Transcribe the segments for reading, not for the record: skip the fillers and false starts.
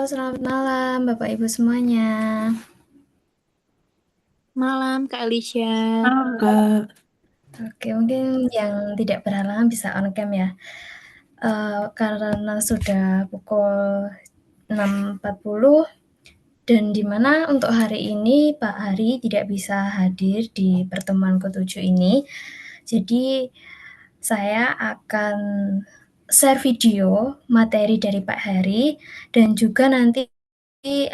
selamat malam Bapak Ibu semuanya. Malam, Kak Alicia. Halo Kak, Oke, mungkin yang tidak berhalangan bisa on cam ya. Karena sudah pukul 6.40 dan di mana untuk hari ini Pak Hari tidak bisa hadir di pertemuan ke-7 ini. Jadi saya akan share video materi dari Pak Hari dan juga nanti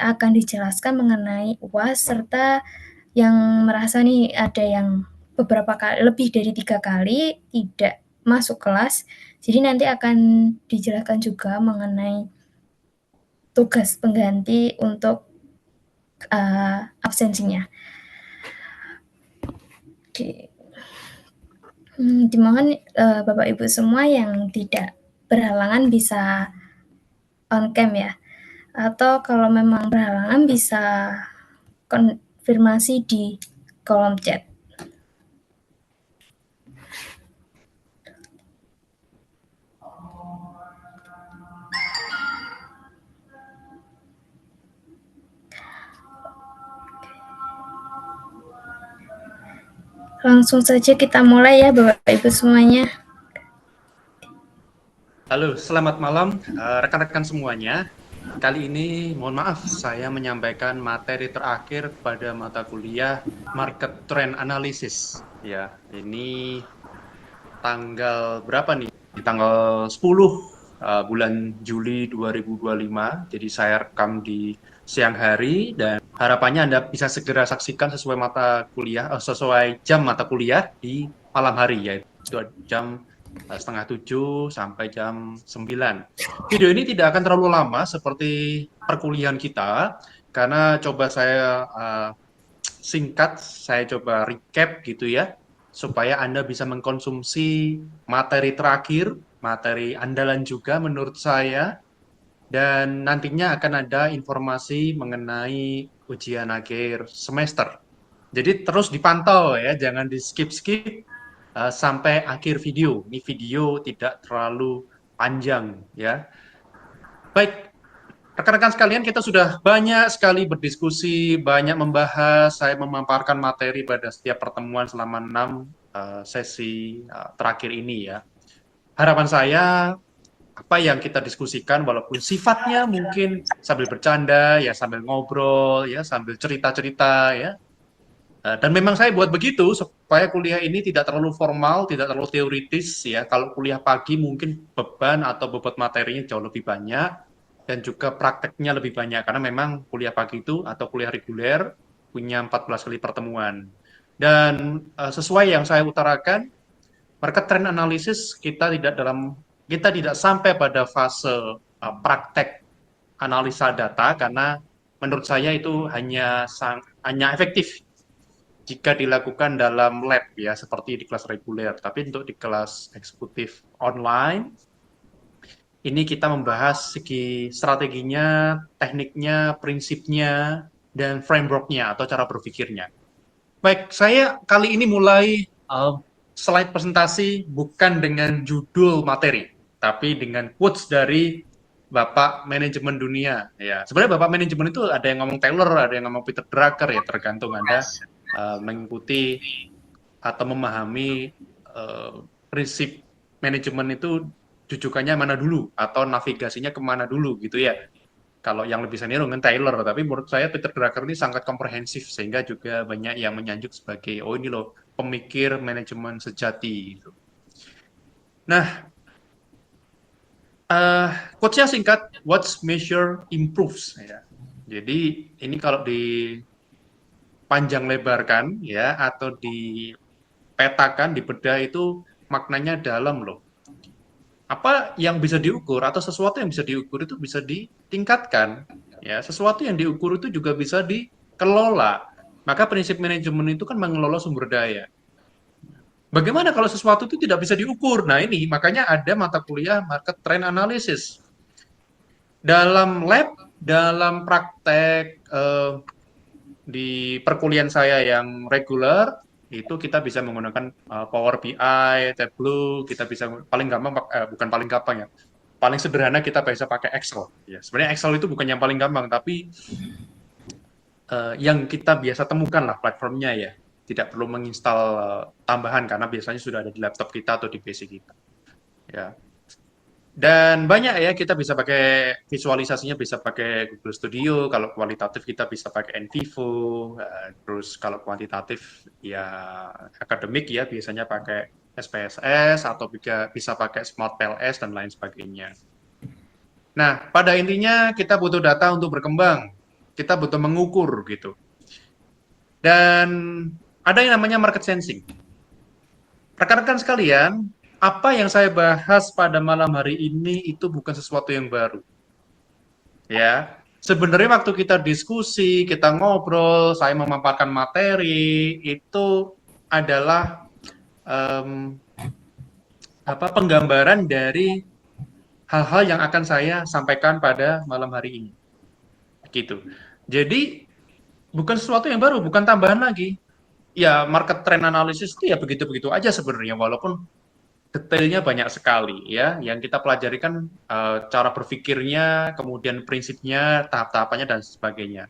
akan dijelaskan mengenai UAS serta yang merasa nih ada yang beberapa kali, lebih dari 3 kali tidak masuk kelas. Jadi nanti akan dijelaskan juga mengenai tugas pengganti untuk absensinya. Oke. Dimohon Bapak Ibu semua yang tidak berhalangan bisa on cam ya. Atau kalau memang berhalangan bisa konfirmasi di kolom chat. Langsung saja kita mulai ya Bapak Ibu semuanya. Halo, selamat malam rekan-rekan semuanya. Kali ini mohon maaf saya menyampaikan materi terakhir pada mata kuliah Market Trend Analysis. Ya, ini tanggal berapa nih? Di tanggal 10 bulan Juli 2025. Jadi saya rekam di siang hari dan harapannya Anda bisa segera saksikan sesuai mata kuliah, sesuai jam mata kuliah di malam hari, yaitu jam setengah 7 sampai jam 9. Video ini tidak akan terlalu lama seperti perkuliahan kita, karena coba saya singkat, saya coba recap gitu ya, supaya Anda bisa mengkonsumsi materi terakhir, materi andalan juga menurut saya, dan nantinya akan ada informasi mengenai ujian akhir semester. Jadi terus dipantau ya, jangan di skip-skip sampai akhir video. Ini video tidak terlalu panjang ya. Baik, rekan-rekan sekalian, kita sudah banyak sekali berdiskusi, banyak membahas, saya memaparkan materi pada setiap pertemuan selama 6 sesi terakhir ini ya. Harapan saya, apa yang kita diskusikan, walaupun sifatnya mungkin sambil bercanda, ya sambil ngobrol, ya sambil cerita-cerita, ya. Dan memang saya buat begitu supaya kuliah ini tidak terlalu formal, tidak terlalu teoritis ya. Kalau kuliah pagi mungkin beban atau bobot materinya jauh lebih banyak dan juga prakteknya lebih banyak karena memang kuliah pagi itu atau kuliah reguler punya 14 kali pertemuan. Dan sesuai yang saya utarakan, market trend analysis kita tidak sampai pada fase praktek analisa data karena menurut saya itu hanya efektif jika dilakukan dalam lab ya seperti di kelas reguler. Tapi untuk di kelas eksekutif online ini kita membahas segi strateginya, tekniknya, prinsipnya, dan framework-nya atau cara berpikirnya. Baik, saya kali ini mulai slide presentasi bukan dengan judul materi, tapi dengan quotes dari Bapak Manajemen Dunia. Ya, sebenarnya Bapak Manajemen itu ada yang ngomong Taylor, ada yang ngomong Peter Drucker ya, tergantung Anda mengikuti atau memahami prinsip manajemen itu jujukannya mana dulu atau navigasinya kemana dulu gitu ya. Kalau yang lebih senior mungkin Taylor, tapi menurut saya Peter Drucker ini sangat komprehensif sehingga juga banyak yang menyanjung sebagai oh ini loh pemikir manajemen sejati gitu. Nah, quotes-nya singkat, what's measure improves ya. Jadi ini kalau dipanjang lebarkan ya atau dipetakan, dibedah itu maknanya dalam loh. Apa yang bisa diukur atau sesuatu yang bisa diukur itu bisa ditingkatkan ya, sesuatu yang diukur itu juga bisa dikelola. Maka prinsip manajemen itu kan mengelola sumber daya. Bagaimana kalau sesuatu itu tidak bisa diukur? Nah, ini makanya ada mata kuliah market trend analysis. Dalam lab, dalam praktek di perkuliahan saya yang reguler itu kita bisa menggunakan Power BI, Tableau, kita bisa paling gampang bukan paling gampang ya, paling sederhana kita bisa pakai Excel. Ya, sebenarnya Excel itu bukan yang paling gampang, tapi yang kita biasa temukan lah platformnya ya. Tidak perlu menginstal tambahan karena biasanya sudah ada di laptop kita atau di PC kita. Ya. Dan banyak ya kita bisa pakai visualisasinya bisa pakai Google Studio, kalau kualitatif kita bisa pakai NVivo, terus kalau kuantitatif ya akademik ya biasanya pakai SPSS atau bisa pakai Smart PLS dan lain sebagainya. Nah, pada intinya kita butuh data untuk berkembang. Kita butuh mengukur gitu. Dan ada yang namanya market sensing. Rekan-rekan sekalian, apa yang saya bahas pada malam hari ini itu bukan sesuatu yang baru. Ya, sebenarnya waktu kita diskusi, kita ngobrol, saya memaparkan materi, itu adalah em, penggambaran dari hal-hal yang akan saya sampaikan pada malam hari ini. Gitu. Jadi bukan sesuatu yang baru, bukan tambahan lagi. Ya, market trend analysis itu ya begitu-begitu aja sebenarnya, walaupun detailnya banyak sekali ya. Yang kita pelajari kan cara berpikirnya, kemudian prinsipnya, tahap-tahapannya dan sebagainya.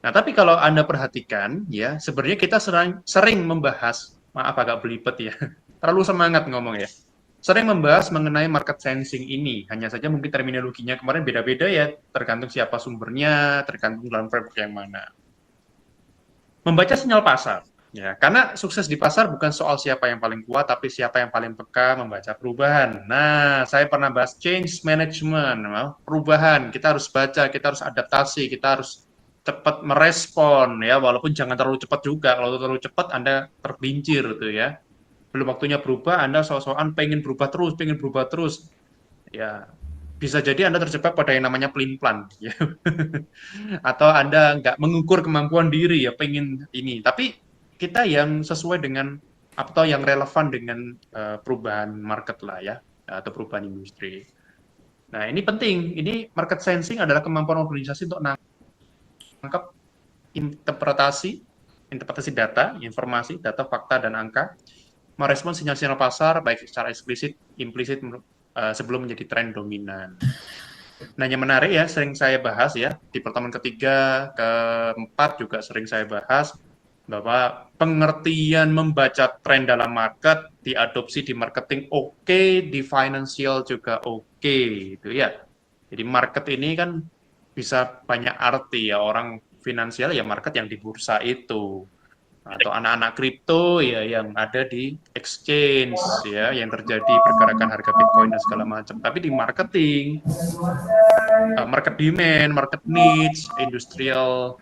Nah, tapi kalau Anda perhatikan ya, sebenarnya kita sering membahas, maaf agak belibet ya, terlalu semangat ngomong ya. Sering membahas mengenai market sensing ini, hanya saja mungkin terminologinya kemarin beda-beda ya, tergantung siapa sumbernya, tergantung dalam framework yang mana. Membaca sinyal pasar. Ya, karena sukses di pasar bukan soal siapa yang paling kuat, tapi siapa yang paling peka membaca perubahan. Nah, saya pernah bahas change management, perubahan. Kita harus baca, kita harus adaptasi, kita harus cepat merespon, ya, walaupun jangan terlalu cepat juga. Kalau terlalu cepat, Anda terbincir, gitu ya. Belum waktunya berubah, Anda soal-soal pengen berubah terus, pengen berubah terus. Ya, bisa jadi Anda terjebak pada yang namanya pelin-pelan, ya. Atau Anda nggak mengukur kemampuan diri ya pengen ini. Tapi kita yang sesuai dengan atau yang relevan dengan perubahan market lah ya atau perubahan industri. Nah, ini penting. Ini market sensing adalah kemampuan organisasi untuk nangkap interpretasi interpretasi data, informasi, data, fakta dan angka, merespon sinyal-sinyal pasar baik secara eksplisit, implisit sebelum menjadi tren dominan. Nah, yang menarik ya, sering saya bahas ya, di pertemuan ketiga, keempat juga sering saya bahas, bahwa pengertian membaca tren dalam market, diadopsi di marketing oke, di financial juga oke, gitu ya. Jadi market ini kan bisa banyak arti ya, orang finansial ya market yang di bursa itu atau anak-anak kripto ya yang ada di exchange ya yang terjadi pergerakan harga Bitcoin dan segala macam. Tapi di marketing, market demand, market needs, industrial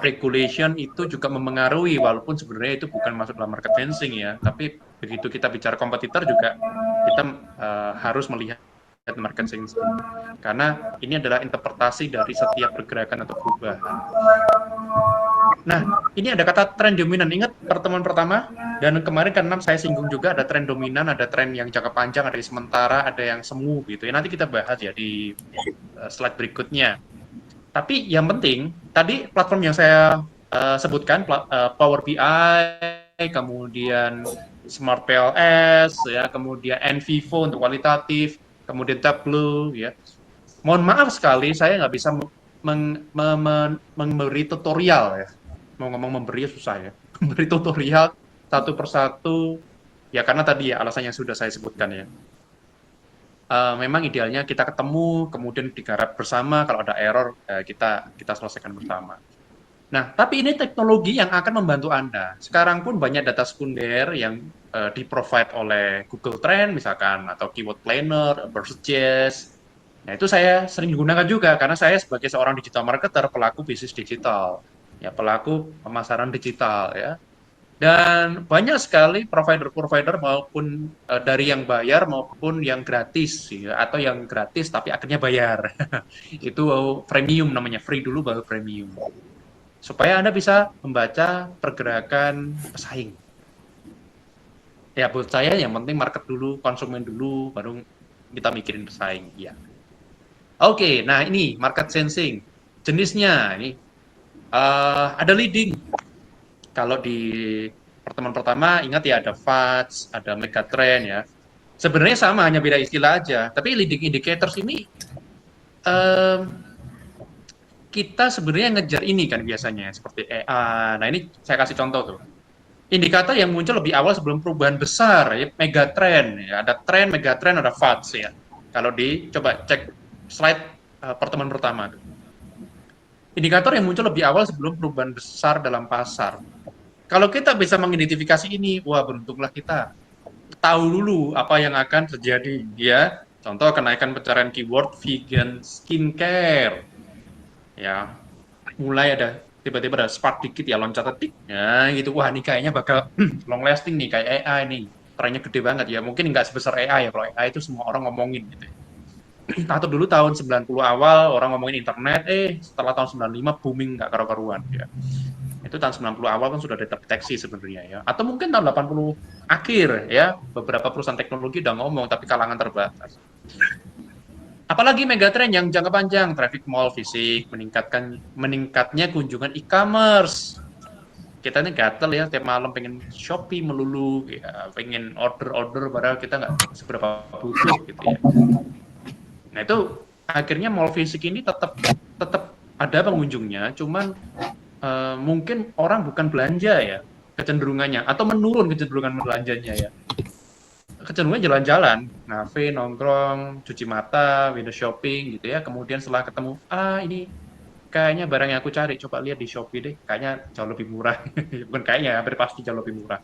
regulation itu juga mempengaruhi walaupun sebenarnya itu bukan masuk dalam market sensing ya. Tapi begitu kita bicara kompetitor juga kita harus melihat market sensing karena ini adalah interpretasi dari setiap pergerakan atau perubahan. Nah, ini ada kata tren dominan. Ingat pertemuan pertama? Dan kemarin kan 6 saya singgung juga ada tren dominan, ada tren yang jangka panjang, ada yang sementara, ada yang semu gitu ya. Nanti kita bahas ya di slide berikutnya. Tapi yang penting, tadi platform yang saya sebutkan, Power BI, kemudian Smart PLS, ya, kemudian NVivo untuk kualitatif, kemudian Tableau, ya. Mohon maaf sekali, saya nggak bisa memberi tutorial ya. Mau ngomong memberi susah ya. Memberi tutorial satu persatu, ya karena tadi ya alasan yang sudah saya sebutkan ya. Memang idealnya kita ketemu, kemudian digarap bersama, kalau ada error kita selesaikan bersama. Nah, tapi ini teknologi yang akan membantu Anda. Sekarang pun banyak data sekunder yang di-provide oleh Google Trend misalkan, atau Keyword Planner, Burstjess. Nah, itu saya sering gunakan juga, karena saya sebagai seorang digital marketer, pelaku bisnis digital, ya pelaku pemasaran digital, ya. Dan banyak sekali provider-provider maupun dari yang bayar maupun yang gratis, ya, atau yang gratis tapi akhirnya bayar. Itu premium namanya, free dulu baru premium. Supaya Anda bisa membaca pergerakan pesaing. Ya, buat saya yang penting market dulu, konsumen dulu, baru kita mikirin pesaing. Ya. Oke, nah ini market sensing. Jenisnya ini ada leading. Kalau di pertemuan pertama ingat ya ada FADS, ada Megatrend ya. Sebenarnya sama, hanya beda istilah aja. Tapi leading indicators ini em, kita sebenarnya ngejar ini kan biasanya seperti AI. Nah ini saya kasih contoh tuh. Indikator yang muncul lebih awal sebelum perubahan besar, ya, megatrend. Ya. Ada tren, megatrend, ada fads ya. Kalau coba cek slide pertemuan pertama. Tuh. Indikator yang muncul lebih awal sebelum perubahan besar dalam pasar. Kalau kita bisa mengidentifikasi ini, wah beruntunglah kita. Tahu dulu apa yang akan terjadi. Ya, contoh kenaikan pencarian keyword vegan skincare. Ya, mulai ada tiba-tiba ada spark dikit ya loncat detik ya gitu wah ini kayaknya bakal long lasting nih kayak AI nih trennya gede banget ya mungkin nggak sebesar AI ya kalau AI itu semua orang ngomongin gitu ya. Atau dulu tahun 90 awal orang ngomongin internet setelah tahun 95 booming nggak karu-karuan ya itu tahun 90 awal kan sudah deteksi sebenarnya ya atau mungkin tahun 80 akhir ya beberapa perusahaan teknologi udah ngomong tapi kalangan terbatas. Apalagi megatrend yang jangka panjang, traffic mall fisik, meningkatnya kunjungan e-commerce. Kita ini gatel ya, tiap malam pengen Shopee melulu, ya, pengen order-order padahal kita nggak seberapa butuh gitu ya. Nah itu akhirnya mall fisik ini tetap tetap ada pengunjungnya, cuman mungkin orang bukan belanja ya kecenderungannya, atau menurun kecenderungan belanjanya ya kecenderungan jalan-jalan, ngafe, nongkrong, cuci mata, window shopping gitu ya. Kemudian setelah ketemu, ini kayaknya barang yang aku cari, coba lihat di Shopee deh, kayaknya jauh lebih murah. Bukan kayaknya, hampir pasti jauh lebih murah.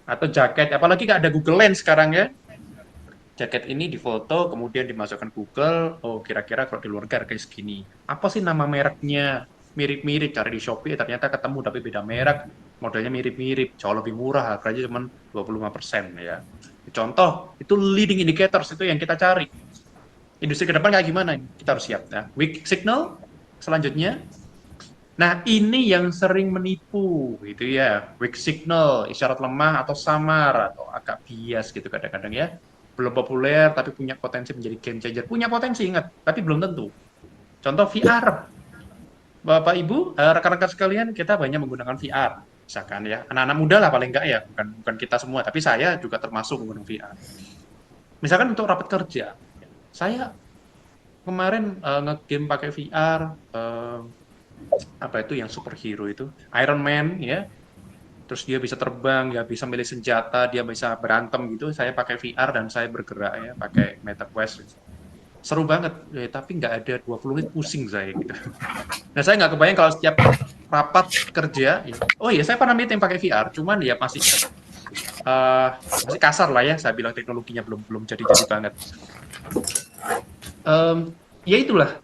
Atau jaket, apalagi nggak ada Google Lens sekarang ya. Jaket ini difoto, kemudian dimasukkan Google, oh kira-kira kalau di luar negeri harganya segini. Apa sih nama mereknya? Mirip-mirip, cari di Shopee, ternyata ketemu tapi beda merek, modelnya mirip-mirip, jauh lebih murah, harganya cuma 25% ya. Contoh, itu leading indicators itu yang kita cari. Industri ke depan kayak gimana? Kita harus siap. Nah, weak signal selanjutnya. Nah, ini yang sering menipu gitu ya. Weak signal, isyarat lemah atau samar atau agak bias gitu kadang-kadang ya. Belum populer tapi punya potensi menjadi game changer. Punya potensi ingat, tapi belum tentu. Contoh VR. Bapak Ibu, rekan-rekan sekalian, kita banyak menggunakan VR. Misalkan ya, anak-anak muda lah paling enggak ya, bukan kita semua, tapi saya juga termasuk menggunakan VR. Misalkan untuk rapat kerja, saya kemarin nge-game pakai VR, apa itu yang superhero itu, Iron Man ya, terus dia bisa terbang, dia bisa milih senjata, dia bisa berantem gitu. Saya pakai VR dan saya bergerak ya, pakai Meta Quest. Seru banget, tapi nggak ada 20 menit pusing saya gitu. Nah saya nggak kebayang kalau setiap rapat kerja, ya. Oh iya saya pernah meeting pakai VR, cuman ya masih kasar lah ya, saya bilang teknologinya belum belum jadi-jadi banget. Ya itulah,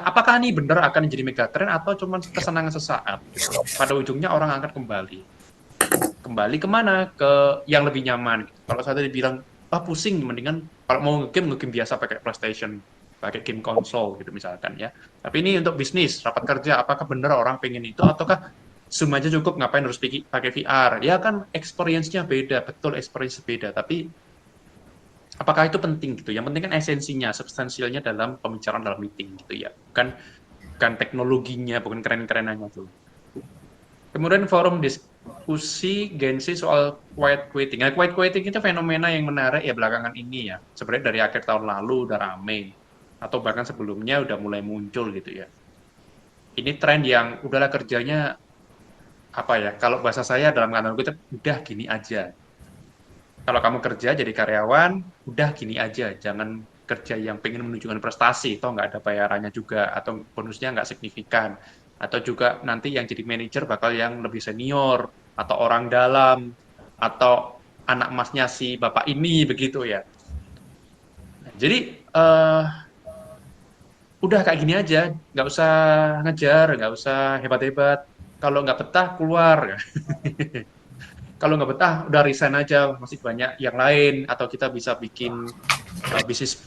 apakah ini benar akan jadi megatrend atau cuma kesenangan sesaat? Gitu. Pada ujungnya orang akan kembali kemana? Ke yang lebih nyaman. Gitu. Kalau saya tadi bilang, pusing, mendingan kalau mau ngegame biasa pakai PlayStation, pakai game konsol gitu misalkan ya. Tapi ini untuk bisnis, rapat kerja, apakah benar orang pengen itu ataukah Zoom aja cukup, ngapain harus pakai VR? Ya kan experience-nya beda, betul experience beda, tapi apakah itu penting gitu? Yang penting kan esensinya, substansialnya dalam pembicaraan dalam meeting gitu ya. Bukan teknologinya, bukan keren-kerenannya tuh. Kemudian forum diskusi Gensi soal quiet quitting. Nah, quiet quitting itu fenomena yang menarik ya belakangan ini ya. Sebenarnya dari akhir tahun lalu udah rame. Atau bahkan sebelumnya udah mulai muncul gitu ya. Ini tren yang udahlah kerjanya apa ya, kalau bahasa saya dalam kantor kita udah gini aja. Kalau kamu kerja jadi karyawan, udah gini aja. Jangan kerja yang pengen menunjukkan prestasi, toh nggak ada bayarannya juga, atau bonusnya nggak signifikan. Atau juga nanti yang jadi manajer bakal yang lebih senior, atau orang dalam, atau anak emasnya si bapak ini, begitu ya. Jadi, udah kayak gini aja, nggak usah ngejar, nggak usah hebat-hebat. Kalau nggak betah, keluar. Kalau nggak betah, udah resign aja, masih banyak yang lain, atau kita bisa bikin bisnis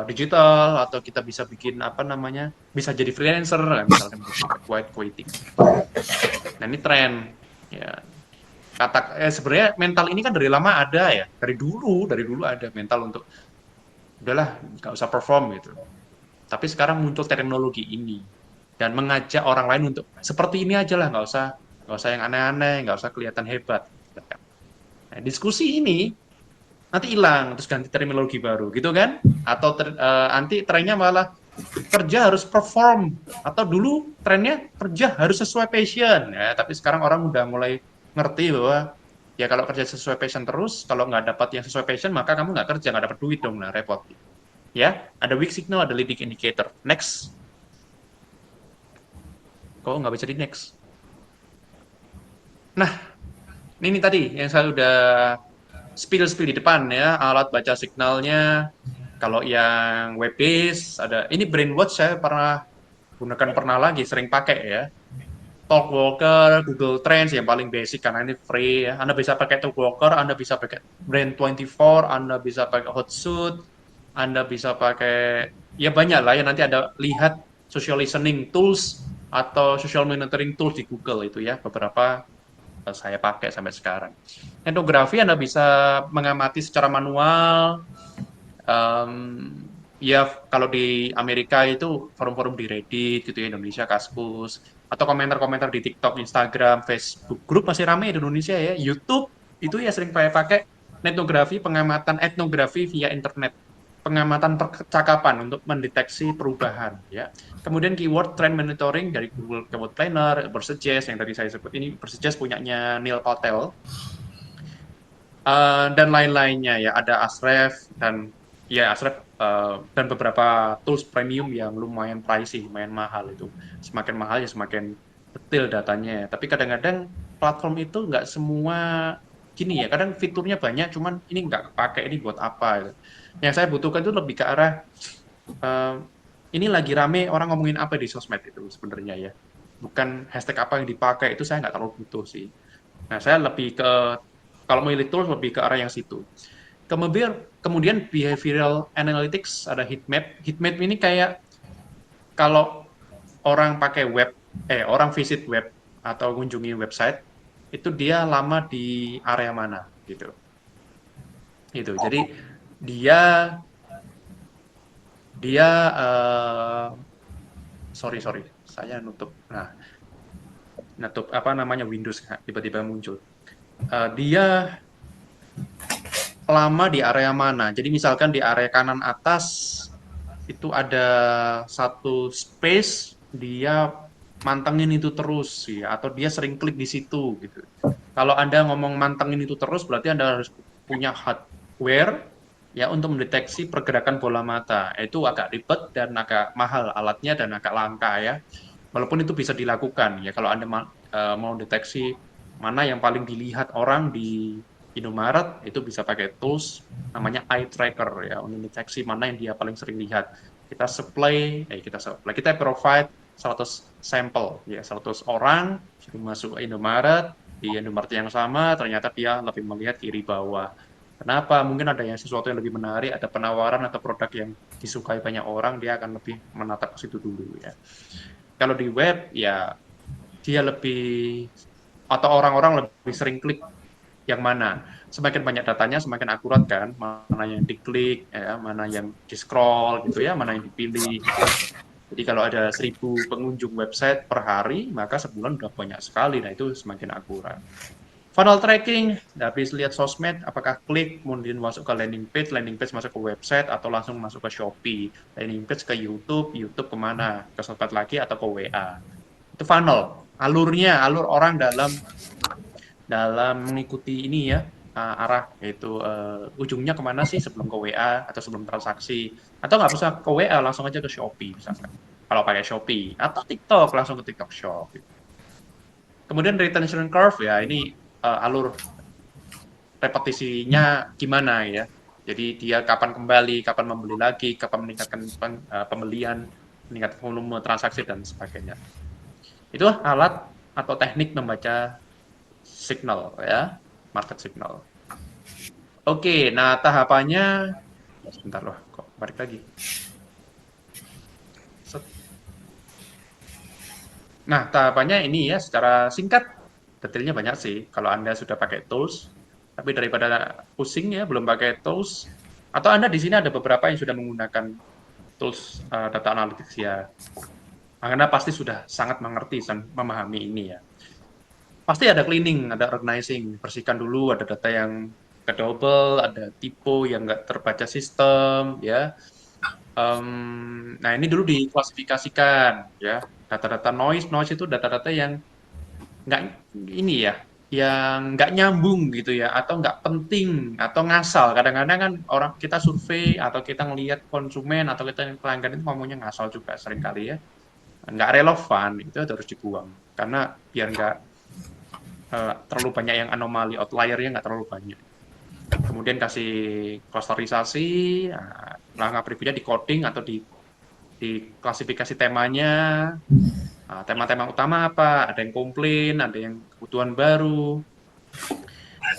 digital, atau kita bisa bikin apa namanya, bisa jadi freelancer, misalkan quiet quitting. Nah ini tren, ya sebenarnya mental ini kan dari lama ada ya, dari dulu ada mental untuk udahlah nggak usah perform gitu. Tapi sekarang muncul teknologi ini dan mengajak orang lain untuk seperti ini aja lah, nggak usah yang aneh-aneh, nggak usah kelihatan hebat. Nah, diskusi ini nanti hilang, terus ganti terminologi baru, gitu kan? Atau nanti trennya malah kerja harus perform, atau dulu trennya kerja harus sesuai passion, ya. Tapi sekarang orang udah mulai ngerti bahwa ya kalau kerja sesuai passion terus, kalau nggak dapat yang sesuai passion, maka kamu nggak kerja, nggak dapat duit dong, nah repot. Ya, ada weak signal, ada leading indicator. Next. Kok nggak bisa di next? Nah, ini tadi yang saya udah spill di depan ya, alat baca signalnya. Kalau yang web base ada ini Brainwatch, saya pernah lagi sering pakai ya. Talkwalker, Google Trends yang paling basic karena ini free ya. Anda bisa pakai Talkwalker, Anda bisa pakai Brain24, Anda bisa pakai Hotsuite, Anda bisa pakai ya banyak lah ya, nanti ada lihat social listening tools atau social monitoring tools di Google itu ya, beberapa saya pakai sampai sekarang. Etnografi Anda bisa mengamati secara manual. Ya kalau di Amerika itu forum-forum di Reddit gitu ya, Indonesia Kaskus, atau komentar-komentar di TikTok, Instagram, Facebook, grup masih ramai di Indonesia ya. YouTube itu ya sering saya pakai etnografi, pengamatan etnografi via internet, pengamatan percakapan untuk mendeteksi perubahan ya. Kemudian keyword trend monitoring dari Google Keyword Planner, Bersuggest yang tadi saya sebut, ini Bersuggest punyanya Neil Patel, dan lain-lainnya ya, ada Ahrefs dan ya Ahrefs dan beberapa tools premium yang lumayan pricey, lumayan mahal itu. Semakin mahal ya semakin detail datanya. Tapi kadang-kadang platform itu nggak semua gini ya. Kadang fiturnya banyak, cuman ini nggak pakai, ini buat apa? Gitu. Yang saya butuhkan itu lebih ke arah eh, ini lagi rame orang ngomongin apa di sosmed itu sebenarnya ya. Bukan hashtag apa yang dipakai, itu saya nggak terlalu butuh sih. Nah, saya lebih ke kalau milih tools lebih ke arah yang situ. Kemudian behavioral analytics, ada heat map. Heat map ini kayak kalau orang pakai orang visit web atau kunjungi website, itu dia lama di area mana gitu. Itu. Jadi dia dia sorry saya nutup apa namanya Windows tiba-tiba muncul. Dia lama di area mana. Jadi misalkan di area kanan atas itu ada satu space, dia mantengin itu terus ya, atau dia sering klik di situ gitu. Kalau Anda ngomong mantengin itu terus, berarti Anda harus punya hardware ya untuk mendeteksi pergerakan bola mata. Itu agak ribet dan agak mahal alatnya dan agak langka ya. Walaupun itu bisa dilakukan ya kalau Anda mau deteksi mana yang paling dilihat orang di Indomaret, itu bisa pakai tools namanya eye tracker ya untuk deteksi mana yang dia paling sering lihat. Kita provide 100 sampel ya, 100 orang masuk ke Indomaret, di Indomaret yang sama ternyata dia lebih melihat kiri bawah. Kenapa? Mungkin ada yang sesuatu yang lebih menarik, ada penawaran atau produk yang disukai banyak orang, dia akan lebih menatap ke situ dulu ya. Kalau di web ya dia lebih atau orang-orang lebih sering klik yang mana. Semakin banyak datanya, semakin akurat kan, mana yang diklik, ya, mana yang di-scroll gitu ya, mana yang dipilih gitu. Jadi kalau ada 1.000 pengunjung website per hari, maka sebulan udah banyak sekali, nah itu semakin akurat. Funnel tracking, habis lihat sosmed, apakah klik, kemudian masuk ke landing page masuk ke website, atau langsung masuk ke Shopee, landing page ke YouTube, YouTube kemana, ke sosmed lagi, atau ke WA. Itu funnel, alur orang dalam mengikuti ini ya, arah yaitu ujungnya kemana sih sebelum ke WA atau sebelum transaksi, atau nggak usah ke WA, langsung aja ke Shopee misalkan kalau pakai Shopee, atau TikTok langsung ke TikTok Shop. Kemudian retention curve ya, ini alur repetisinya gimana ya, jadi dia kapan kembali, kapan membeli lagi, kapan meningkatkan pembelian, meningkatkan volume transaksi dan sebagainya. Itu alat atau teknik membaca signal ya, market signal. Oke, nah tahapannya sebentar loh, kok balik lagi. Nah, tahapannya ini ya secara singkat, detailnya banyak sih kalau Anda sudah pakai tools, tapi daripada pusing ya belum pakai tools, atau Anda di sini ada beberapa yang sudah menggunakan tools data analytics ya, Anda pasti sudah sangat mengerti dan memahami ini ya. Pasti ada cleaning, ada organizing, bersihkan dulu, ada data yang kedouble, ada typo yang nggak terbaca sistem, ya. Nah, ini dulu diklasifikasikan, ya. Data-data noise, noise itu data-data yang nggak ini ya, yang nggak nyambung gitu ya, atau nggak penting, atau ngasal. Kadang-kadang kan orang kita survei atau kita ngelihat konsumen atau kita pelanggan itu ngomongnya ngasal juga seringkali ya, nggak relevan, itu harus dibuang karena biar nggak terlalu banyak yang anomali, outliernya nggak terlalu banyak. Kemudian kasih klasterisasi, nah, langkah berikutnya di coding atau di klasifikasi temanya. Nah, tema-tema utama apa? Ada yang komplain, ada yang kebutuhan baru,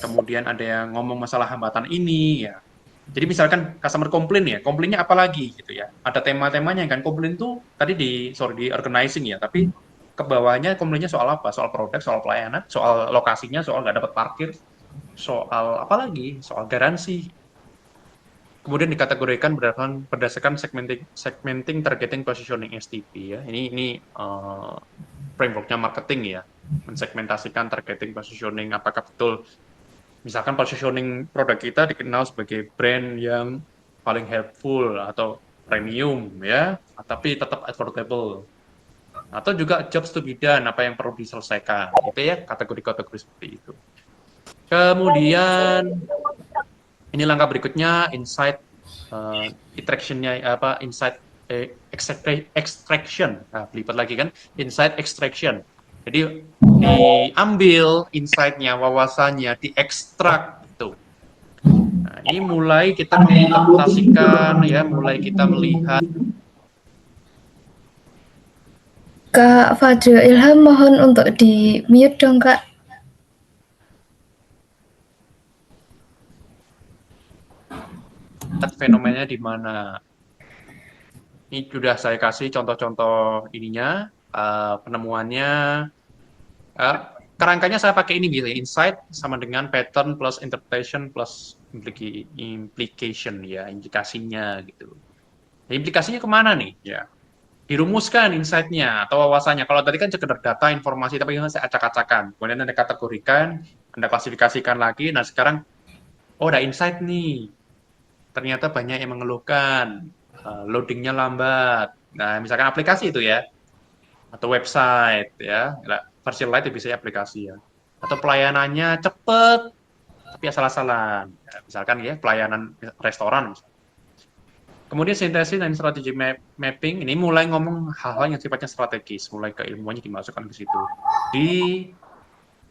kemudian ada yang ngomong masalah hambatan ini, ya. Jadi misalkan customer komplain ya, komplainnya apa lagi gitu ya. Ada tema-temanya kan, komplain tuh tadi di organizing ya, tapi ke bawahnya komplainnya soal apa? Soal produk, soal pelayanan, soal lokasinya, soal nggak dapat parkir, soal apa lagi? Soal garansi. Kemudian dikategorikan berdasarkan segmenting, targeting, positioning STP ya. Ini frameworknya marketing ya, mensegmentasikan, targeting, positioning. Apakah betul, misalkan positioning produk kita dikenal sebagai brand yang paling helpful atau premium ya, tapi tetap affordable. Atau juga jobs to be done, apa yang perlu diselesaikan. Itu ya kategori-kategori seperti itu. Kemudian ini langkah berikutnya, insight extraction-nya apa, insight extraction. Nah, lipat lagi kan, insight extraction. Jadi diambil insight-nya, wawasannya, diekstrak itu. Nah, ini mulai kita menginterpretasikan ya, mulai kita melihat. Kak Fadil Ilham, mohon untuk di mute dong Kak. Fenomenanya di mana. Ini sudah saya kasih contoh-contoh ininya, penemuannya. Kerangkanya saya pakai ini gitu, insight sama dengan pattern plus interpretation plus implication ya, implikasinya gitu. Nah, implikasinya kemana nih? Ya, dirumuskan insight-nya atau wawasannya. Kalau tadi kan sekedar data, informasi, tapi ini saya acak-acakan. Kemudian Anda kategorikan, Anda klasifikasikan lagi. Nah, sekarang, oh ada insight nih. Ternyata banyak yang mengeluhkan, loadingnya lambat. Nah, misalkan aplikasi itu ya, atau website ya, versi light bisa aplikasi ya. Atau pelayanannya cepet, tapi asal-asalan. Ya, misalkan ya, pelayanan restoran. Kemudian sintesis dan strategi mapping ini mulai ngomong hal-hal yang sifatnya strategis, mulai keilmuannya dimasukkan ke situ.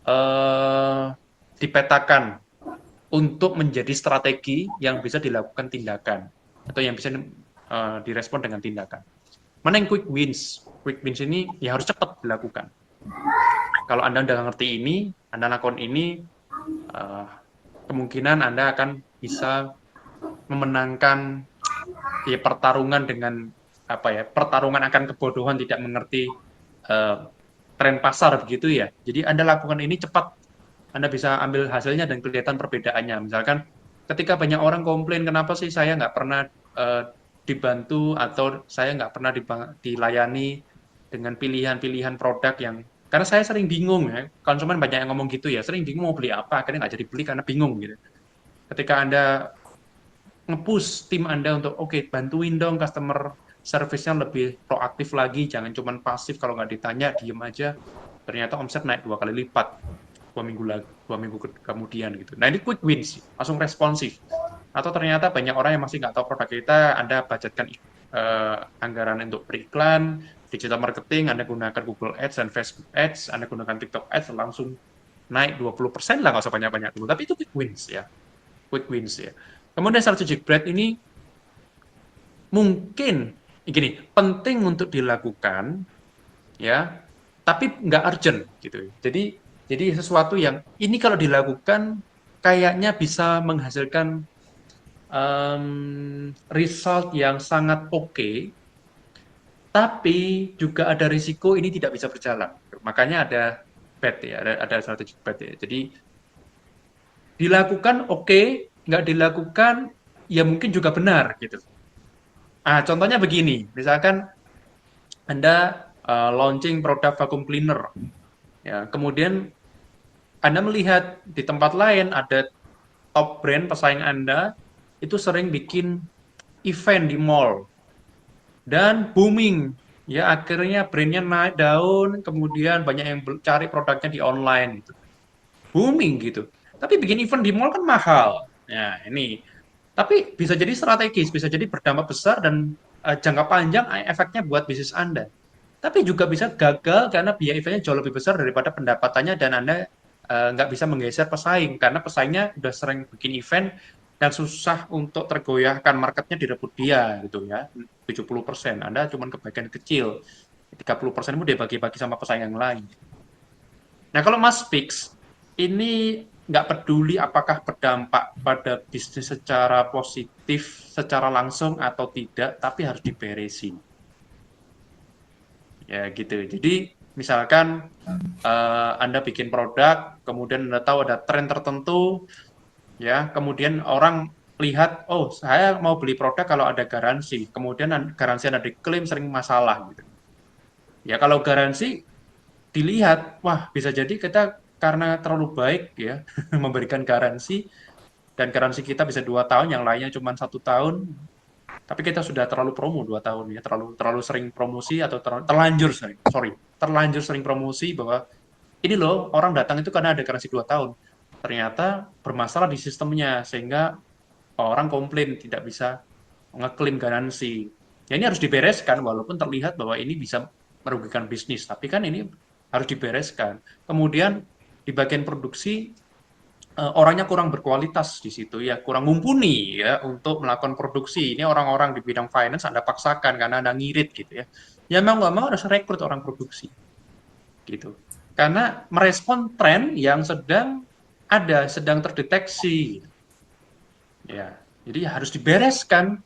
Eh, dipetakan untuk menjadi strategi yang bisa dilakukan tindakan atau yang bisa direspon dengan tindakan. Mana yang quick wins? Quick wins ini ya harus cepat dilakukan. Kalau Anda udah ngerti ini, Anda lakukan ini, kemungkinan Anda akan bisa memenangkan ya, pertarungan dengan apa ya, pertarungan akan kebodohan tidak mengerti tren pasar begitu ya. Jadi Anda lakukan ini cepat, Anda bisa ambil hasilnya dan kelihatan perbedaannya. Misalkan ketika banyak orang komplain, kenapa sih saya nggak pernah dibantu atau saya nggak pernah dilayani dengan pilihan-pilihan produk yang, karena saya sering bingung ya, konsumen banyak yang ngomong gitu ya, sering bingung mau beli apa, akhirnya nggak jadi beli karena bingung gitu. Ketika Anda nge-push tim Anda untuk, oke, bantuin dong customer service-nya lebih proaktif lagi, jangan cuma pasif kalau nggak ditanya, diem aja, ternyata omset naik 2 kali lipat, 2 minggu kemudian gitu. Nah ini quick wins, langsung responsif. Atau ternyata banyak orang yang masih nggak tahu produk kita, Anda budgetkan anggaran untuk beriklan, digital marketing, Anda gunakan Google Ads dan Facebook Ads, Anda gunakan TikTok Ads, langsung naik 20% lah, nggak usah banyak-banyak dulu. Tapi itu quick wins ya. Quick wins ya. Kemudian strategic bread ini mungkin gini, penting untuk dilakukan ya, tapi nggak urgent gitu. Jadi sesuatu yang ini kalau dilakukan kayaknya bisa menghasilkan result yang sangat oke, tapi juga ada risiko ini tidak bisa berjalan. Makanya ada bet ya, ada strategic bet ya. Jadi dilakukan oke, nggak dilakukan ya mungkin juga benar gitu. Contohnya begini, misalkan Anda launching produk vacuum cleaner, ya, kemudian Anda melihat di tempat lain ada top brand pesaing Anda itu sering bikin event di mall dan booming. Ya, akhirnya brandnya naik daun, kemudian banyak yang cari produknya di online gitu. Booming gitu. Tapi bikin event di mall kan mahal. Nah, ini. Tapi bisa jadi strategis, bisa jadi berdampak besar dan jangka panjang efeknya buat bisnis Anda. Tapi juga bisa gagal karena biaya eventnya jauh lebih besar daripada pendapatannya dan Anda nggak bisa menggeser pesaing karena pesaingnya udah sering bikin event dan susah untuk tergoyahkan marketnya direbut dia gitu ya. 70%. Anda cuma kebagian kecil. 30% itu dia bagi-bagi sama pesaing yang lain. Nah, kalau Mas Fix, ini nggak peduli apakah berdampak pada bisnis secara positif, secara langsung atau tidak, tapi harus diberesin. Ya, gitu. Jadi, misalkan Anda bikin produk, kemudian Anda tahu ada tren tertentu, ya, kemudian orang lihat, oh, saya mau beli produk kalau ada garansi, kemudian garansi Anda diklaim sering masalah, gitu. Ya, kalau garansi dilihat, wah bisa jadi kita karena terlalu baik ya memberikan garansi dan garansi kita bisa 2 tahun, yang lainnya cuma 1 tahun, tapi kita sudah terlalu promo 2 tahun ya, terlalu terlalu sering promosi atau terlanjur sering, sorry, terlanjur sering promosi bahwa ini loh orang datang itu karena ada garansi 2 tahun. Ternyata bermasalah di sistemnya sehingga orang komplain tidak bisa ngeklaim garansi. Ya ini harus dibereskan walaupun terlihat bahwa ini bisa merugikan bisnis, tapi kan ini harus dibereskan. Kemudian di bagian produksi orangnya kurang berkualitas di situ ya, kurang mumpuni ya untuk melakukan produksi. Ini orang-orang di bidang finance Anda paksakan karena Anda ngirit gitu ya. Ya mau nggak mau harus rekrut orang produksi gitu. Karena merespon tren yang sedang terdeteksi. Ya, jadi harus dibereskan.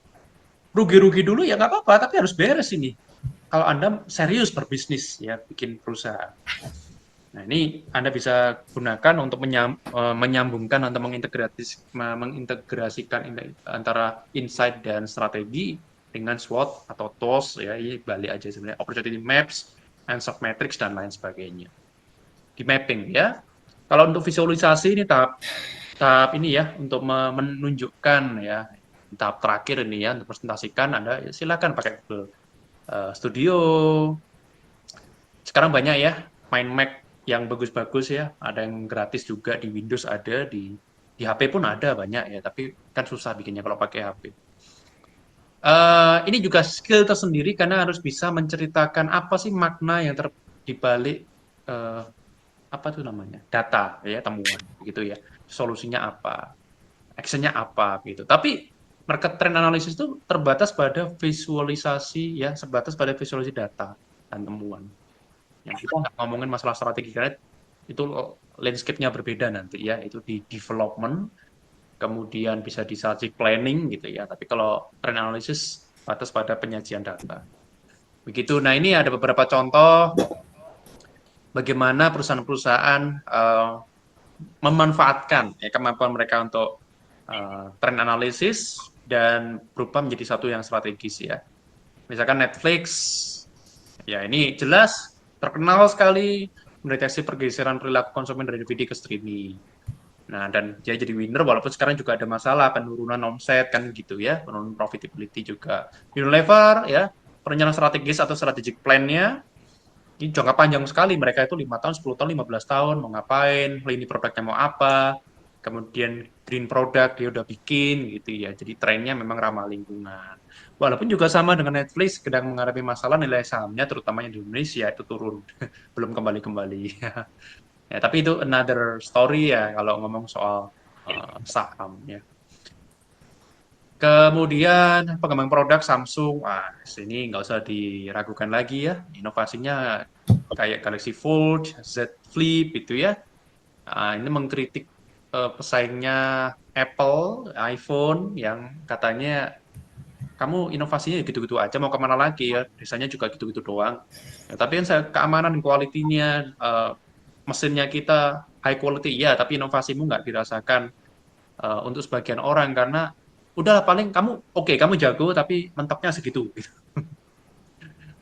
Rugi-rugi dulu ya nggak apa-apa, tapi harus beres ini. Kalau Anda serius berbisnis ya, bikin perusahaan. Nah, ini Anda bisa gunakan untuk menyambungkan atau mengintegrasikan antara insight dan strategi dengan SWOT atau TOS ya, ini balik aja sebenarnya, opportunity maps, answer matrix dan lain sebagainya. Di mapping ya. Kalau untuk visualisasi ini tahap ini ya untuk menunjukkan ya tahap terakhir ini ya untuk presentasikan Anda ya, silakan pakai Google Studio. Sekarang banyak ya mind map yang bagus-bagus ya, ada yang gratis juga di Windows, ada di HP pun ada banyak ya, tapi kan susah bikinnya kalau pakai HP. Ini juga skill tersendiri karena harus bisa menceritakan apa sih makna yang dibalik apa tuh namanya data ya, temuan gitu ya, solusinya apa, actionnya apa gitu. Tapi market trend analysis itu terbatas pada visualisasi ya, sebatas pada visualisasi data dan temuan. Yang kita nggak ngomongin masalah strategi karena itu landscape-nya berbeda nanti ya, itu di development, kemudian bisa di strategic planning gitu ya. Tapi kalau trend analysis batas pada penyajian data. Begitu. Nah, ini ada beberapa contoh bagaimana perusahaan-perusahaan memanfaatkan ya, kemampuan mereka untuk trend analysis dan berubah menjadi satu yang strategis ya. Misalkan Netflix, ya ini jelas terkenal sekali mendeteksi pergeseran perilaku konsumen dari DVD ke streaming. Nah, dan dia jadi winner walaupun sekarang juga ada masalah penurunan omset kan gitu ya, penurunan profitability juga. Unilever ya, perencanaan strategis atau strategic plan-nya ini jangka panjang sekali, mereka itu 5 tahun, 10 tahun, 15 tahun, mau ngapain, lini produknya mau apa, kemudian green product dia udah bikin gitu ya, jadi trennya memang ramah lingkungan. Walaupun juga sama dengan Netflix, sedang menghadapi masalah nilai sahamnya, terutama yang di Indonesia itu turun, belum kembali-kembali. Ya, tapi itu another story ya kalau ngomong soal saham ya. Kemudian pengembang produk Samsung, wah sini nggak usah diragukan lagi ya, inovasinya kayak Galaxy Fold, Z Flip itu ya. Ini mengkritik pesaingnya Apple, iPhone yang katanya kamu inovasinya gitu-gitu aja mau kemana lagi ya, desainnya juga gitu-gitu doang. Ya, tapi kan keamanan kualitinya, mesinnya kita high quality ya, tapi inovasimu nggak dirasakan untuk sebagian orang karena udah paling kamu oke, kamu jago tapi mentoknya segitu.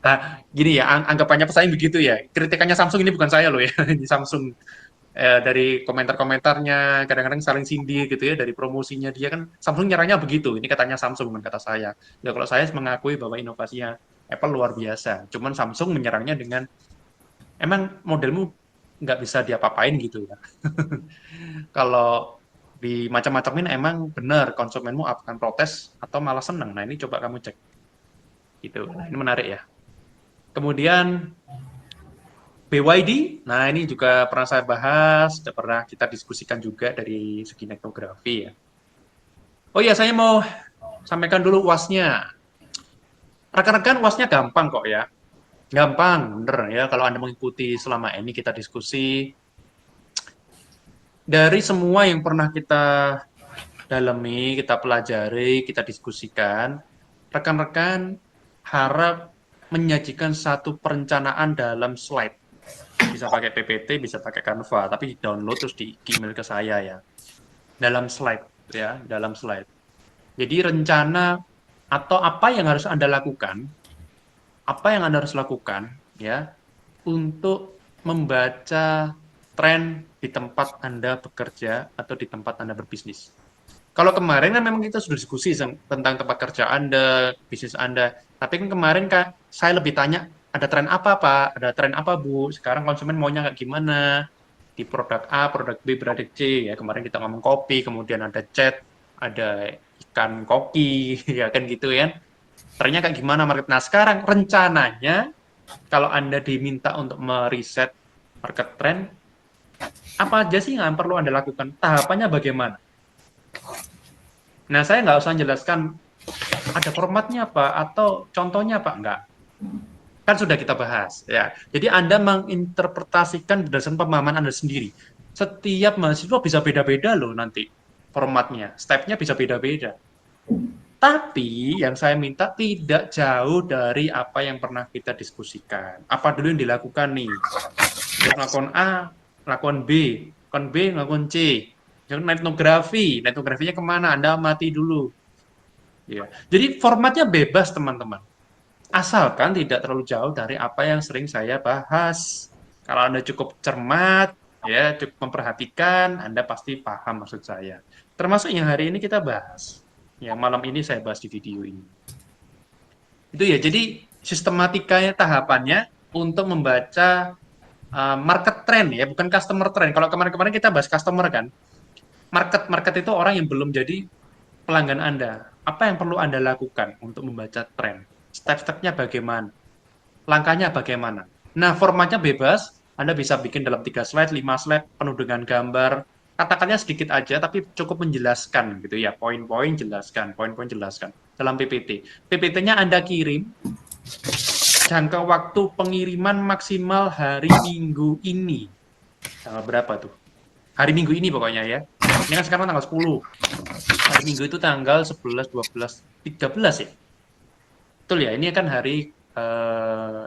Nah, gini ya, anggapannya pesaing begitu ya. Kritikannya Samsung ini bukan saya loh ya, di Samsung. dari komentar-komentarnya kadang-kadang saling sindir gitu ya, dari promosinya dia kan Samsung nyerangnya begitu. Ini katanya Samsung bukan kata saya. Ya kalau saya mengakui bahwa inovasinya Apple luar biasa. Cuman Samsung menyerangnya dengan emang modelmu nggak bisa diapa-apain gitu ya. Kalau di macam-macamin emang benar konsumenmu akan protes atau malah senang. Nah ini coba kamu cek gitu. Nah ini menarik ya. Kemudian BYD, nah ini juga pernah saya bahas, sudah pernah kita diskusikan juga dari segi etnografi ya. Oh iya, saya mau sampaikan dulu UASnya. Rekan-rekan UASnya gampang kok ya. Gampang, bener ya. Kalau Anda mengikuti selama ini kita diskusi, dari semua yang pernah kita dalami, kita pelajari, kita diskusikan, rekan-rekan harap menyajikan satu perencanaan dalam slide. Bisa pakai PPT, bisa pakai Canva, tapi download terus di email ke saya ya. Dalam slide ya, dalam slide. Jadi rencana atau apa yang harus Anda lakukan, apa yang Anda harus lakukan ya untuk membaca tren di tempat Anda bekerja atau di tempat Anda berbisnis. Kalau kemarin kan memang kita sudah diskusi tentang tempat kerja Anda, bisnis Anda. Tapi kan kemarin Kak, saya lebih tanya, ada tren apa Pak? Ada tren apa Bu? Sekarang konsumen maunya kayak gimana? Di produk A, produk B, produk C. Ya kemarin kita ngomong kopi, kemudian ada cat, ada ikan koki, ya kan gitu ya. Trennya kayak gimana market? Nah sekarang rencananya, kalau Anda diminta untuk meriset market trend, apa aja sih yang perlu Anda lakukan? Tahapannya bagaimana? Nah, saya nggak usah jelaskan ada formatnya apa atau contohnya apa, enggak. Kan sudah kita bahas, ya. Jadi Anda menginterpretasikan berdasarkan pemahaman Anda sendiri. Setiap mahasiswa bisa beda-beda loh nanti formatnya, step-nya bisa beda-beda. Tapi yang saya minta tidak jauh dari apa yang pernah kita diskusikan. Apa dulu yang dilakukan nih? Lakukan A, lakukan B, lakukan C. Jangan etnografinya kemana? Anda amati dulu. Ya. Jadi formatnya bebas teman-teman. Asalkan tidak terlalu jauh dari apa yang sering saya bahas. Kalau Anda cukup cermat, ya cukup memperhatikan, Anda pasti paham maksud saya. Termasuk yang hari ini kita bahas. Ya, malam ini saya bahas di video ini. Itu ya, jadi sistematikanya tahapannya untuk membaca market trend ya, bukan customer trend. Kalau kemarin-kemarin kita bahas customer kan, market itu orang yang belum jadi pelanggan Anda. Apa yang perlu Anda lakukan untuk membaca tren? Step-stepnya bagaimana? Langkahnya bagaimana? Nah, formatnya bebas. Anda bisa bikin dalam 3 slide, 5 slide, penuh dengan gambar. Katakannya sedikit aja, tapi cukup menjelaskan gitu ya. Poin-poin jelaskan dalam PPT. PPT-nya Anda kirim, jangka waktu pengiriman maksimal hari Minggu ini. Tanggal berapa tuh? Hari Minggu ini pokoknya ya. Ini kan sekarang tanggal 10. Hari Minggu itu tanggal 11, 12, 13 ya? Betul ya, ini kan hari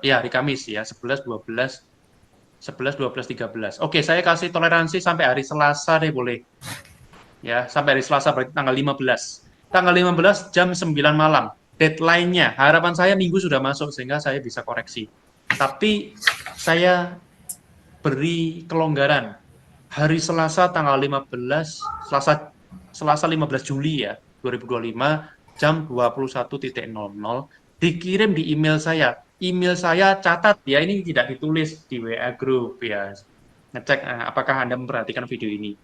ya hari Kamis ya, 11, 12, 11, 12, 13. Oke, saya kasih toleransi sampai hari Selasa deh boleh. Ya, sampai hari Selasa berarti tanggal 15. Tanggal 15 jam 9 malam. Deadline-nya, harapan saya Minggu sudah masuk sehingga saya bisa koreksi. Tapi saya beri kelonggaran. Hari Selasa tanggal 15, Selasa 15 Juli ya, 2025 jam 21.00 dikirim di email saya. Email saya catat ya, ini tidak ditulis di WA group ya. Ngecek apakah Anda memperhatikan video ini.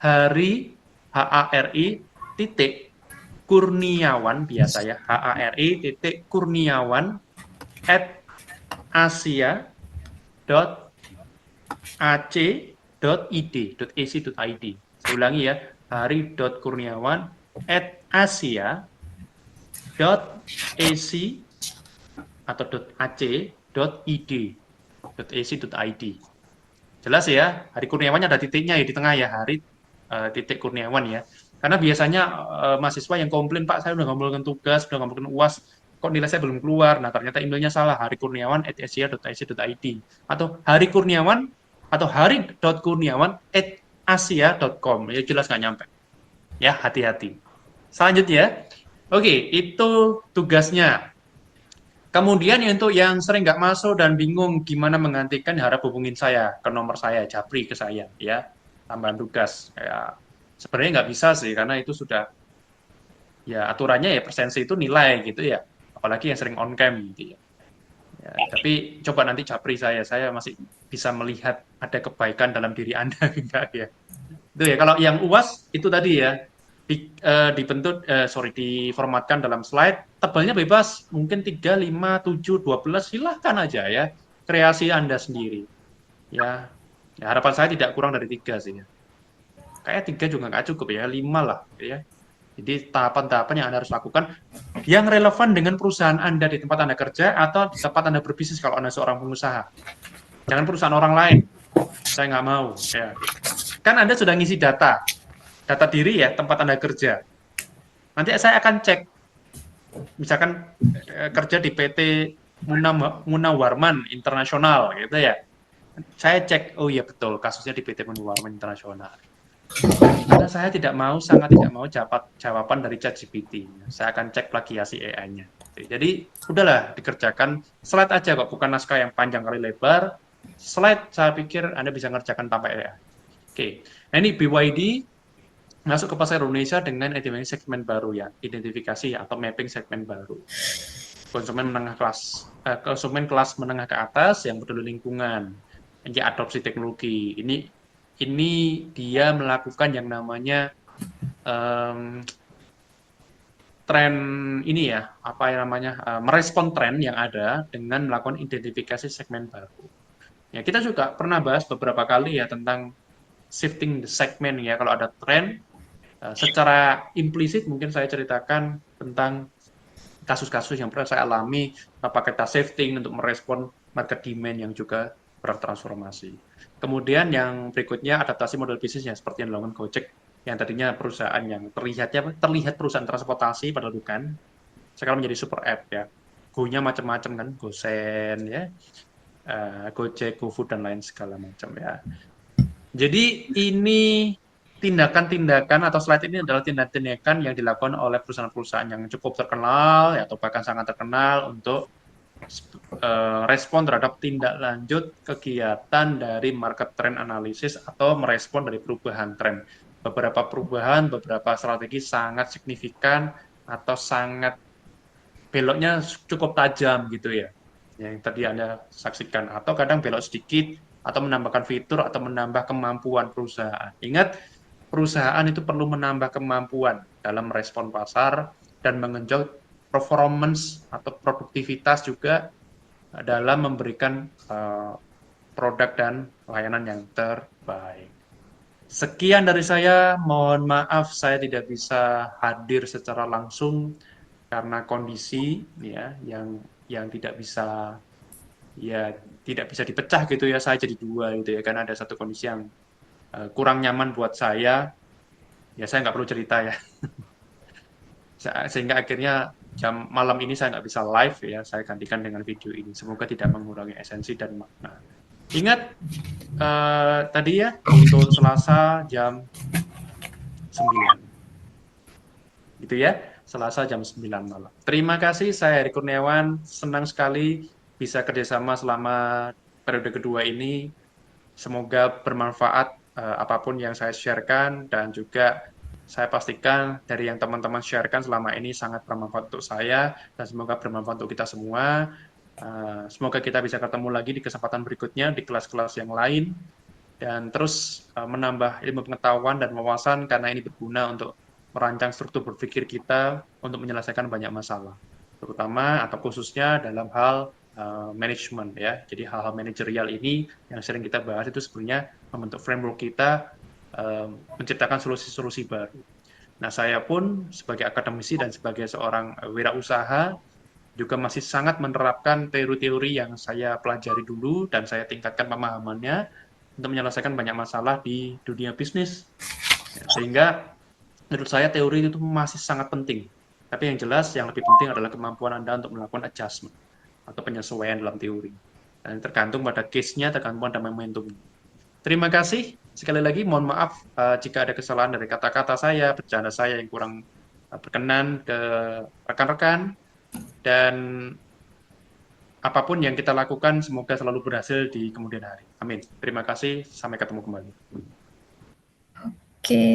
Hari HARI titik Kurniawan biasa ya, HARI titik Kurniawan at asia dot ac.id.ac.id. Saya ulangi ya, hari.kurniawan at asia.ac atau .ac.id.ac.id. Jelas ya, Hari Kurniawannya ada titiknya ya di tengah ya, hari titik Kurniawan ya. Karena biasanya mahasiswa yang komplain, Pak, saya udah ngumpulkan tugas, udah ngumpulkan UAS, kok nilai saya belum keluar. Nah, ternyata emailnya salah, harikurniawan@asia.ac.id atau Hari Kurniawan atau hari.kurniawan@asia.com. Ya jelas nggak nyampe. Ya, hati-hati. Selanjutnya, oke, itu tugasnya. Kemudian untuk yang sering nggak masuk dan bingung gimana menggantikan, harap hubungin saya ke nomor saya, japri ke saya ya, tambahan tugas. Ya, sebenarnya nggak bisa sih karena itu sudah ya aturannya ya persensi itu nilai gitu ya, apalagi yang sering on cam gitu ya. Ya, tapi coba nanti japri saya masih bisa melihat ada kebaikan dalam diri Anda enggak ya. Itu ya, kalau yang UAS itu tadi ya, dibentuk, sorry, diformatkan dalam slide, tebalnya bebas, mungkin 3, 5, 7, 12, silahkan aja ya, kreasi Anda sendiri. Ya, ya harapan saya tidak kurang dari 3 sih ya. Kayak 3 juga nggak cukup ya, 5 lah ya. Jadi tahapan-tahapan yang Anda harus lakukan yang relevan dengan perusahaan Anda di tempat Anda kerja atau di tempat Anda berbisnis kalau Anda seorang pengusaha. Jangan perusahaan orang lain, saya nggak mau. Ya. Kan Anda sudah ngisi data diri ya, tempat Anda kerja. Nanti saya akan cek, misalkan kerja di PT Munawarman Internasional gitu ya. Saya cek, oh iya betul, kasusnya di PT Munawarman Internasional. Karena saya sangat tidak mau jawaban dari ChatGPT. Saya akan cek plagiasi AI-nya. Jadi, udahlah, dikerjakan slide aja kok, bukan naskah yang panjang kali lebar. Slide, saya pikir Anda bisa ngerjakan tanpa AI. Oke, nah ini BYD masuk ke pasar Indonesia dengan identifikasi segmen baru ya, identifikasi atau mapping segmen baru. Konsumen kelas menengah ke atas yang peduli lingkungan, yang adopsi teknologi. Ini dia melakukan yang namanya um, tren ini ya, apa yang namanya, merespon tren yang ada dengan melakukan identifikasi segmen baru. Ya, kita juga pernah bahas beberapa kali ya tentang shifting the segment ya, kalau ada tren. Secara implisit mungkin saya ceritakan tentang kasus-kasus yang pernah saya alami, pakai kita shifting untuk merespon market demand yang juga bertransformasi. Kemudian yang berikutnya adaptasi model bisnisnya seperti yang dilakukan Gojek, yang tadinya perusahaan yang terlihat perusahaan transportasi padahal bukan, sekarang menjadi super app ya. Go-nya macam-macam kan, GoSend ya, Gojek, GoFood dan lain segala macam ya. Jadi ini tindakan-tindakan atau slide ini adalah tindakan-tindakan yang dilakukan oleh perusahaan-perusahaan yang cukup terkenal ya, atau bahkan sangat terkenal untuk respon terhadap tindak lanjut kegiatan dari market trend analysis atau merespon dari perubahan tren. Beberapa perubahan, beberapa strategi sangat signifikan atau sangat beloknya cukup tajam gitu ya, yang tadi Anda saksikan, atau kadang belok sedikit atau menambahkan fitur atau menambah kemampuan perusahaan. Ingat, perusahaan itu perlu menambah kemampuan dalam merespon pasar dan mengenjot performance atau produktivitas juga dalam memberikan produk dan layanan yang terbaik. Sekian dari saya, mohon maaf saya tidak bisa hadir secara langsung karena kondisi ya yang tidak bisa, ya tidak bisa dipecah gitu ya, saya jadi dua gitu ya, karena ada satu kondisi yang kurang nyaman buat saya, ya saya nggak perlu cerita ya. Sehingga akhirnya jam malam ini saya nggak bisa live ya, saya gantikan dengan video ini. Semoga tidak mengurangi esensi dan makna. Ingat tadi ya, untuk Selasa jam 9. Gitu ya, Selasa jam 9 malam. Terima kasih, saya Heri Kurniawan, senang sekali bisa kerjasama selama periode kedua ini. Semoga bermanfaat apapun yang saya sharekan, dan juga saya pastikan dari yang teman-teman sharekan selama ini sangat bermanfaat untuk saya, dan semoga bermanfaat untuk kita semua. Semoga kita bisa ketemu lagi di kesempatan berikutnya di kelas-kelas yang lain, dan terus menambah ilmu pengetahuan dan wawasan, karena ini berguna untuk merancang struktur berpikir kita untuk menyelesaikan banyak masalah, terutama atau khususnya dalam hal manajemen ya. Jadi hal-hal manajerial ini yang sering kita bahas itu sebenarnya membentuk framework kita, menciptakan solusi-solusi baru. Nah, saya pun sebagai akademisi dan sebagai seorang wirausaha juga masih sangat menerapkan teori-teori yang saya pelajari dulu dan saya tingkatkan pemahamannya untuk menyelesaikan banyak masalah di dunia bisnis. Ya, sehingga menurut saya teori itu masih sangat penting. Tapi yang jelas yang lebih penting adalah kemampuan Anda untuk melakukan adjustment atau penyesuaian dalam teori. Dan tergantung pada case-nya, tergantung pada momentum. Terima kasih. Sekali lagi mohon maaf jika ada kesalahan dari kata-kata saya, bercanda saya yang kurang berkenan ke rekan-rekan. Dan apapun yang kita lakukan semoga selalu berhasil di kemudian hari. Amin. Terima kasih, sampai ketemu kembali. Oke.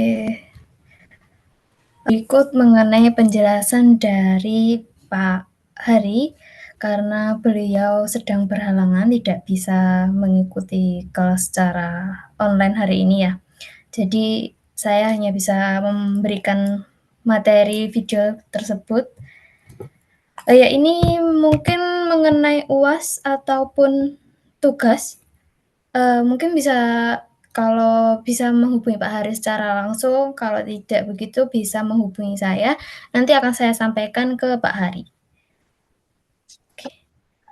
Berikut mengenai penjelasan dari Pak Hari, karena beliau sedang berhalangan tidak bisa mengikuti kelas secara online hari ini ya. Jadi saya hanya bisa memberikan materi video tersebut. Ya ini mungkin mengenai UAS ataupun tugas. Mungkin bisa kalau bisa menghubungi Pak Hari secara langsung, kalau tidak begitu bisa menghubungi saya, nanti akan saya sampaikan ke Pak Hari.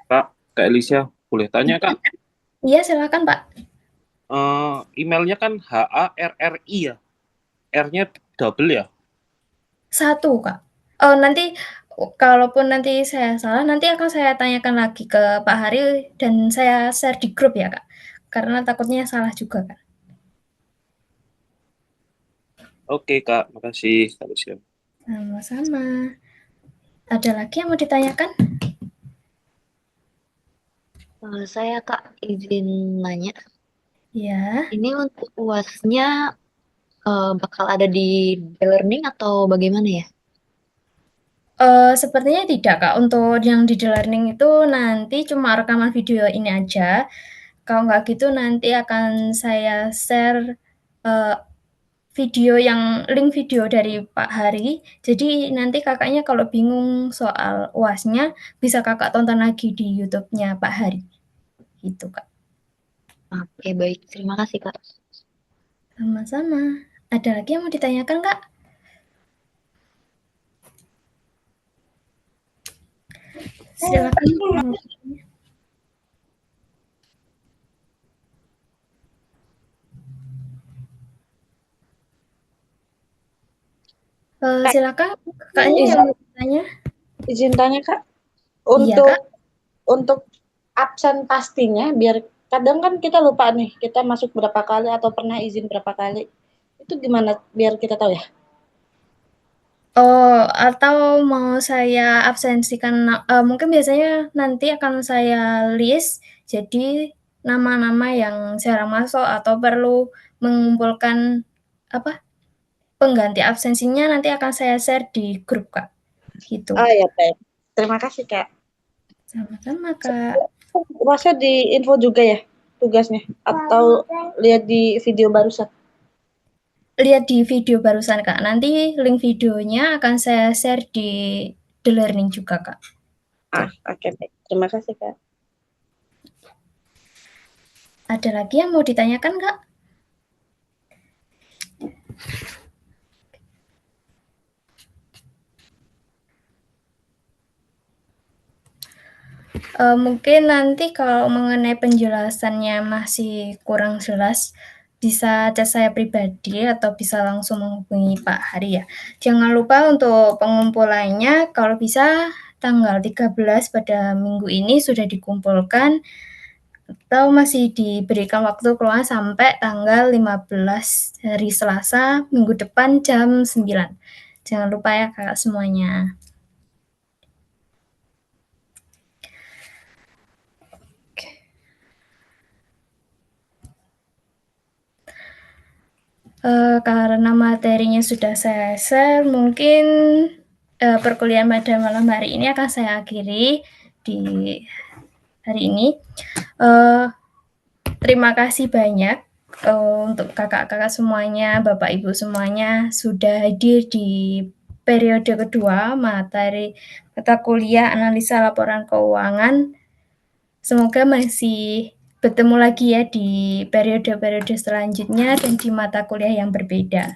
Kak Elisha, boleh tanya Kak? Iya silakan Pak. Emailnya kan HARRI ya? R-nya double ya? 1 Kak. Nanti kalaupun nanti saya salah, nanti akan saya tanyakan lagi ke Pak Hari dan saya share di grup ya Kak, karena takutnya salah juga Kak. Oke Kak, makasih Kak Elisha. Sama-sama. Ada lagi yang mau ditanyakan? Saya Kak izin nanya. Ya. Ini untuk UASnya bakal ada di e-learning atau bagaimana ya? Sepertinya tidak Kak, untuk yang di e-learning itu nanti cuma rekaman video ini aja. Kalau nggak gitu nanti akan saya share link video dari Pak Hari. Jadi nanti Kakaknya kalau bingung soal UASnya bisa Kakak tonton lagi di YouTube-nya Pak Hari. Gitu Kak. Oke, baik. Terima kasih Kak. Sama-sama. Ada lagi yang mau ditanyakan Kak? Silakan. Silakan Kakaknya yang mau bertanya. Izin tanya Kak, Iya Kak. untuk absen pastinya, biar kadang kan kita lupa nih, kita masuk berapa kali atau pernah izin berapa kali, itu gimana biar kita tahu ya? Atau mau saya absensikan, mungkin biasanya nanti akan saya list, jadi nama-nama yang jarang masuk atau perlu mengumpulkan, pengganti absensinya nanti akan saya share di grup, Kak, gitu. Oh ya, baik. Terima kasih, Kak. Sama-sama, Kak. Masa di info juga ya tugasnya? Atau lihat di video barusan? Lihat di video barusan, Kak. Nanti link videonya akan saya share di The Learning juga, Kak. Oke, baik. Terima kasih, Kak. Ada lagi yang mau ditanyakan, Kak? Mungkin nanti kalau mengenai penjelasannya masih kurang jelas, bisa chat saya pribadi atau bisa langsung menghubungi Pak Hari ya. Jangan lupa untuk pengumpulannya kalau bisa tanggal 13 pada minggu ini sudah dikumpulkan atau masih diberikan waktu keluar sampai tanggal 15 hari Selasa minggu depan jam 9. Jangan lupa ya Kakak semuanya. Karena materinya sudah saya share, mungkin perkuliahan pada malam hari ini akan saya akhiri di hari ini. Terima kasih banyak untuk kakak-kakak semuanya, bapak ibu semuanya sudah hadir di periode kedua materi mata kuliah analisa laporan keuangan. Semoga masih bertemu lagi ya di periode-periode selanjutnya dan di mata kuliah yang berbeda.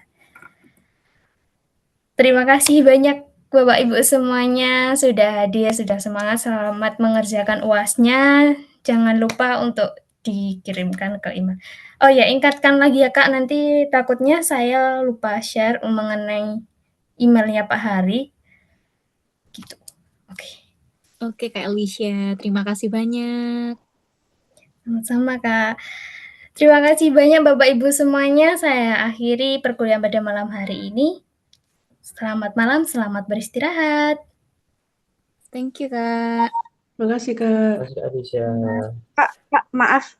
Terima kasih banyak Bapak Ibu semuanya sudah hadir, sudah semangat, selamat mengerjakan UAS-nya. Jangan lupa untuk dikirimkan ke email. Oh ya, ingatkan lagi ya Kak, nanti takutnya saya lupa share mengenai emailnya Pak Hari. Gitu. Oke. Oke Kak Elisha, terima kasih banyak. Sama-sama Kak. Terima kasih banyak Bapak Ibu semuanya. Saya akhiri perkuliahan pada malam hari ini. Selamat malam, selamat beristirahat. Thank you Kak. Makasih, Kak. Makasih, Kak Alicia. Kak, maaf.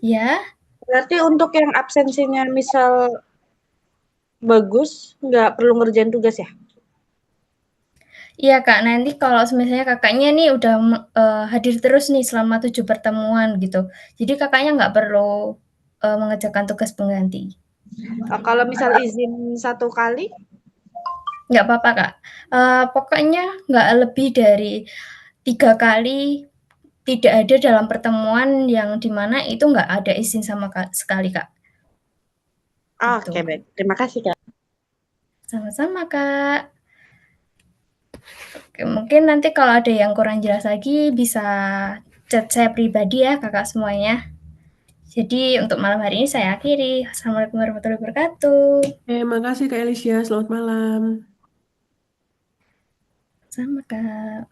Ya, Berarti untuk yang absensinya misal bagus, nggak perlu ngerjain tugas ya? iya Kak, nanti kalau misalnya Kakaknya nih udah hadir terus nih selama 7 pertemuan gitu. Jadi Kakaknya nggak perlu mengerjakan tugas pengganti. Kalau misal izin 1 kali? Nggak apa-apa Kak. Pokoknya nggak lebih dari 3 kali tidak ada dalam pertemuan yang di mana itu nggak ada izin sama sekali Kak. Gitu. Oke, baik. Terima kasih, Kak. Sama-sama Kak. Oke, mungkin nanti kalau ada yang kurang jelas lagi bisa chat saya pribadi ya Kakak semuanya. Jadi untuk malam hari ini saya akhiri. Assalamualaikum warahmatullahi wabarakatuh. Makasih, Kak Alicia. Selamat malam. Sama Kak.